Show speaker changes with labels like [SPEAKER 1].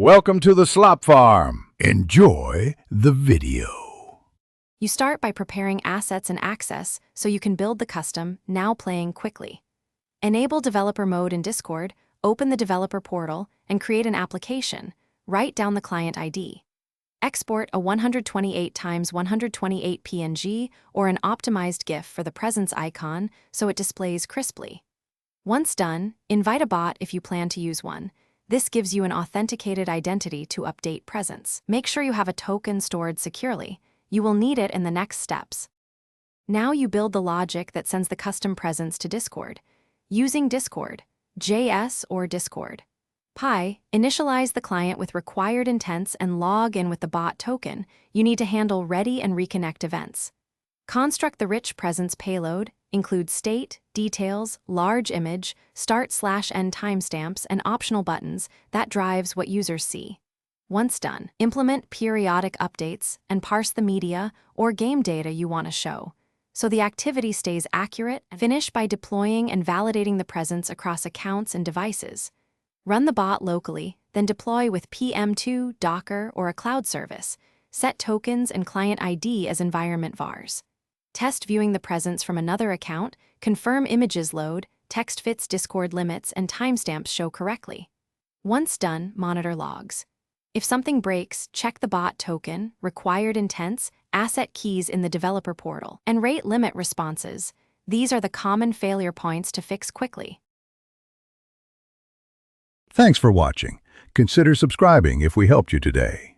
[SPEAKER 1] Welcome to the Slop Farm. Enjoy the video.
[SPEAKER 2] You start by preparing assets and access so you can build the custom, now playing quickly. Enable developer mode in Discord, open the developer portal, and create an application. Write down the client ID. Export a 128 x 128 PNG or an optimized GIF for the presence icon so it displays crisply. Once done, invite a bot if you plan to use one. This gives you an authenticated identity to update presence. Make sure you have a token stored securely. You will need it in the next steps. Now you build the logic that sends the custom presence to Discord. Using Discord, JS or Discord. Initialize the client with required intents and log in with the bot token. You need to handle ready and reconnect events. Construct the rich presence payload, include state, details, large image, start/end timestamps, and optional buttons that drives what users see. Once done, implement periodic updates and parse the media or game data you want to show, so the activity stays accurate. Finish by deploying and validating the presence across accounts and devices. Run the bot locally, then deploy with PM2, Docker, or a cloud service. Set tokens and client ID as environment vars. Test viewing the presence from another account, confirm images load, text fits Discord limits, and timestamps show correctly. Once done, monitor logs. If something breaks, check the bot token, required intents, asset keys in the developer portal, and rate limit responses. These are the common failure points to fix quickly.
[SPEAKER 1] Thanks for watching. Consider subscribing if we helped you today.